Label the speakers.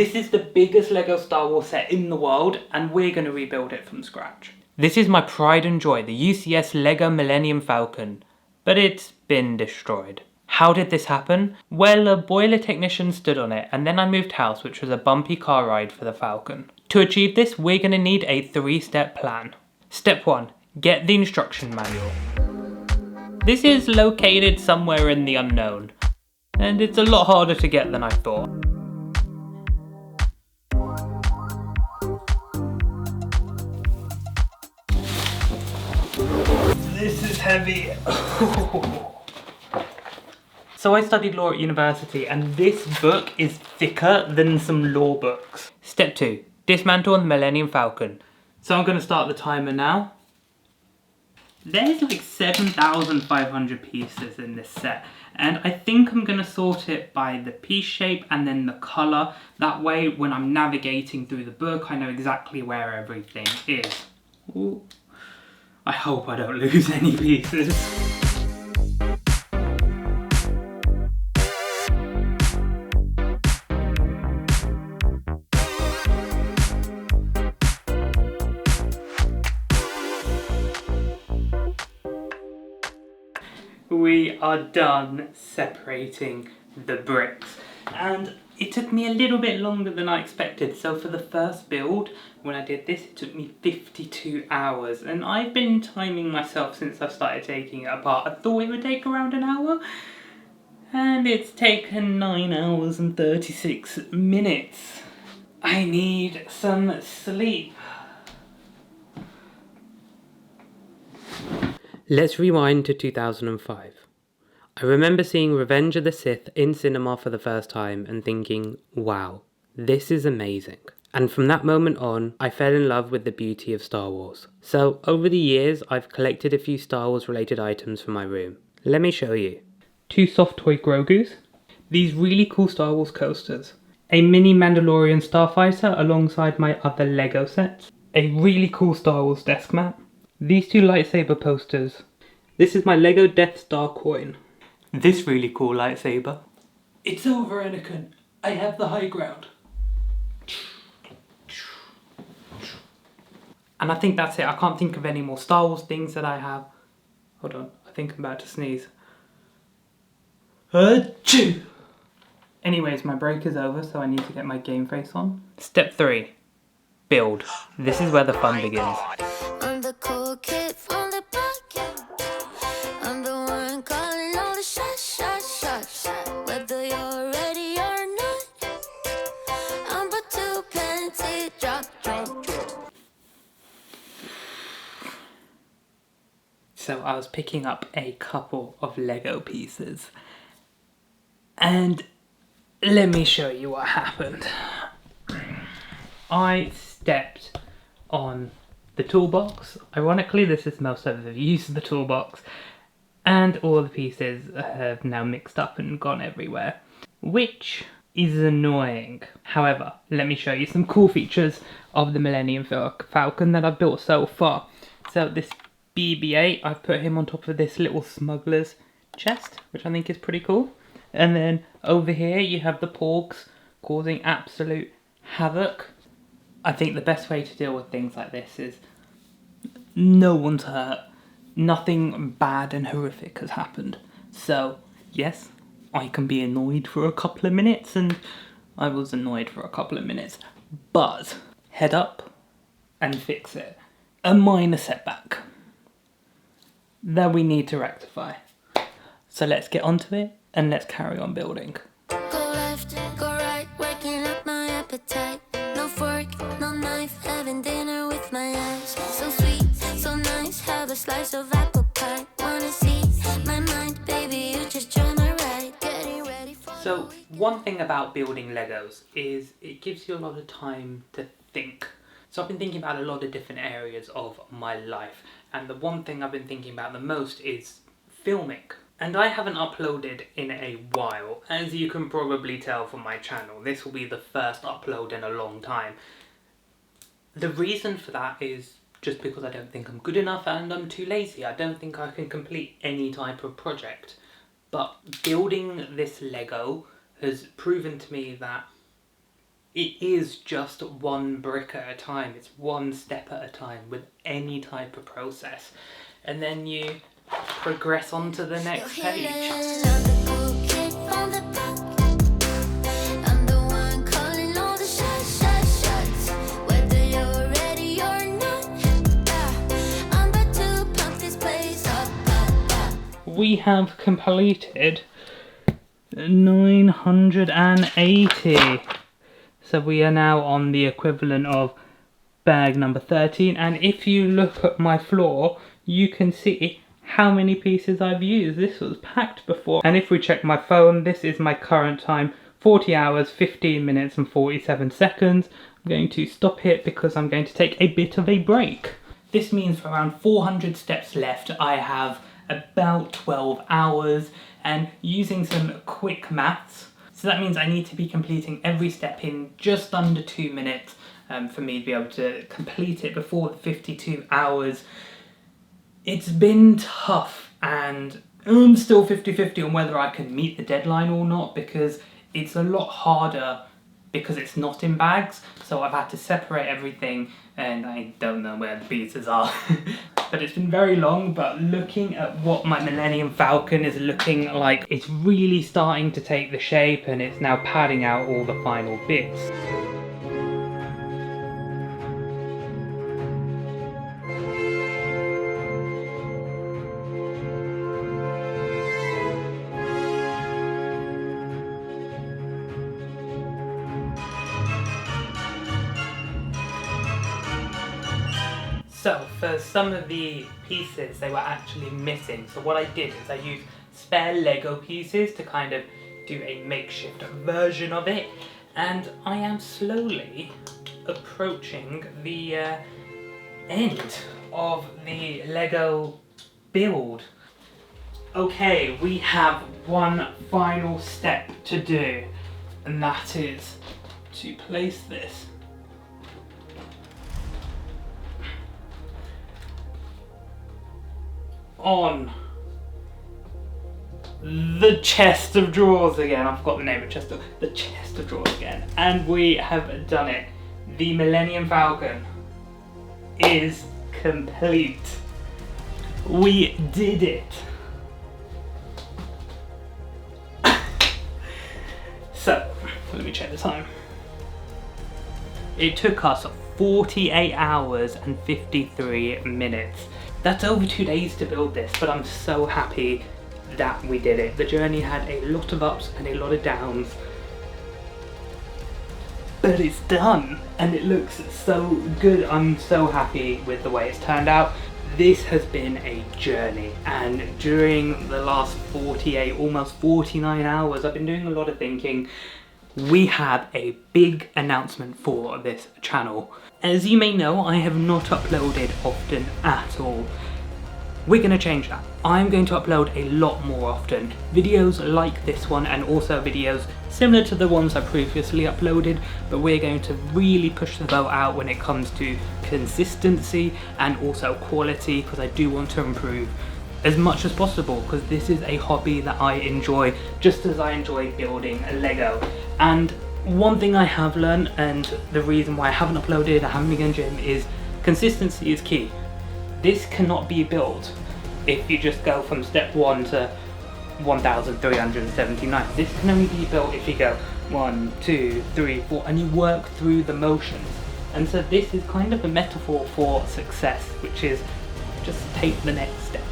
Speaker 1: This is the biggest Lego Star Wars set in the world, and we're going to rebuild it from scratch. This is my pride and joy, the UCS Lego Millennium Falcon, but it's been destroyed. How did this happen? Well, a boiler technician stood on it, and then I moved house, which was a bumpy car ride for the Falcon. To achieve this, we're going to need a 3-step plan. Step 1. Get the instruction manual. This is located somewhere in the unknown, and it's a lot harder to get than I thought. This is heavy. So I studied law at university, and this book is thicker than some law books. Step 2. Dismantle the Millennium Falcon. So I'm going to start the timer now. There's like 7,500 pieces in this set, and I think I'm going to sort it by the piece shape and then the colour. That way when I'm navigating through the book I know exactly where everything is. Ooh. I hope I don't lose any pieces. We are done separating the bricks, and it took me a little bit longer than I expected. So for the first build, when I did this, it took me 52 hours, and I've been timing myself since I started taking it apart. I thought it would take around an hour, and it's taken 9 hours and 36 minutes. I need some sleep. Let's rewind to 2005. I remember seeing Revenge of the Sith in cinema for the first time and thinking, wow, this is amazing. And from that moment on, I fell in love with the beauty of Star Wars. So over the years, I've collected a few Star Wars related items for my room. Let me show you. 2 soft toy Grogus, these really cool Star Wars coasters, a mini Mandalorian starfighter alongside my other Lego sets, a really cool Star Wars desk mat, these 2 lightsaber posters. This is my Lego Death Star coin. This really cool lightsaber. It's over, Anakin. I have the high ground. And I think that's it. I can't think of any more Star Wars things that I have. Hold on, I think I'm about to sneeze. Achoo! Anyways, my break is over, so I need to get my game face on. Step 3. Build. This is where the fun begins.
Speaker 2: I'm the cool kid from the block. I'm the one calling all the shots. Whether you're ready or not, I'm about to plenty drop.
Speaker 1: So I was picking up a couple of Lego pieces, and let me show you what happened. I stepped on the toolbox. Ironically, this is most of the use of the toolbox, and all the pieces have now mixed up and gone everywhere, which is annoying. However, let me show you some cool features of the Millennium Falcon that I've built so far. So this BB-8, I've put him on top of this little smuggler's chest, which I think is pretty cool. And then over here you have the porgs causing absolute havoc. I think the best way to deal with things like this is no one's hurt. Nothing bad and horrific has happened. So, yes, I can be annoyed for a couple of minutes, and I was annoyed for a couple of minutes. But, head up and fix it. A minor setback that we need to rectify. So let's get onto it, and let's carry on building.
Speaker 2: Go left, go right, waking up my appetite. No fork, no knife, having dinner with my eyes. So sweet, so nice, have a slice of apple pie. Wanna see my mind, baby, you just join my ride. Getting ready for
Speaker 1: So one thing about building Legos is it gives you a lot of time to think. So I've been thinking about a lot of different areas of my life, and the one thing I've been thinking about the most is filming. And I haven't uploaded in a while, as you can probably tell from my channel. This will be the first upload in a long time. The reason for that is just because I don't think I'm good enough and I'm too lazy. I don't think I can complete any type of project. But building this Lego has proven to me that it is just one brick at a time. It's one step at a time with any type of process. And then you progress on to the next page. We have completed 980. So we are now on the equivalent of bag number 13. And if you look at my floor, you can see how many pieces I've used. This was packed before. And if we check my phone, this is my current time, 40 hours, 15 minutes and 47 seconds. I'm going to stop it because I'm going to take a bit of a break. This means for around 400 steps left, I have about 12 hours, and using some quick maths, so that means I need to be completing every step in just under 2 minutes for me to be able to complete it before the 52 hours. It's been tough, and I'm still 50-50 on whether I can meet the deadline or not, because it's a lot harder because it's not in bags, so I've had to separate everything and I don't know where the pieces are. But it's been very long, but looking at what my Millennium Falcon is looking like, it's really starting to take the shape and it's now padding out all the final bits. So for some of the pieces, they were actually missing. So what I did is I used spare Lego pieces to kind of do a makeshift version of it. And I am slowly approaching the end of the Lego build. Okay, we have one final step to do, and that is to place this on the chest of drawers again. I forgot the name of the chest of drawers again. And we have done it. The Millennium Falcon is complete. We did it. So, let me check the time. It took us 48 hours and 53 minutes. That's over 2 days to build this, but I'm so happy that we did it. The journey had a lot of ups and a lot of downs, but it's done and it looks so good. I'm so happy with the way it's turned out. This has been a journey, and during the last 48, almost 49 hours, I've been doing a lot of thinking. We have a big announcement for this channel. As you may know, I have not uploaded often at all. We're going to change that. I'm going to upload a lot more often. Videos like this one, and also videos similar to the ones I previously uploaded, but we're going to really push the boat out when it comes to consistency and also quality, because I do want to improve as much as possible, because this is a hobby that I enjoy just as I enjoy building a Lego. And one thing I have learned, and the reason why I haven't uploaded, I haven't been in gym, is consistency is key. This cannot be built if you just go from step 1 to 1379. This can only be built if you go 1, 2, 3, 4 and you work through the motions. And so this is kind of a metaphor for success, which is just take the next step.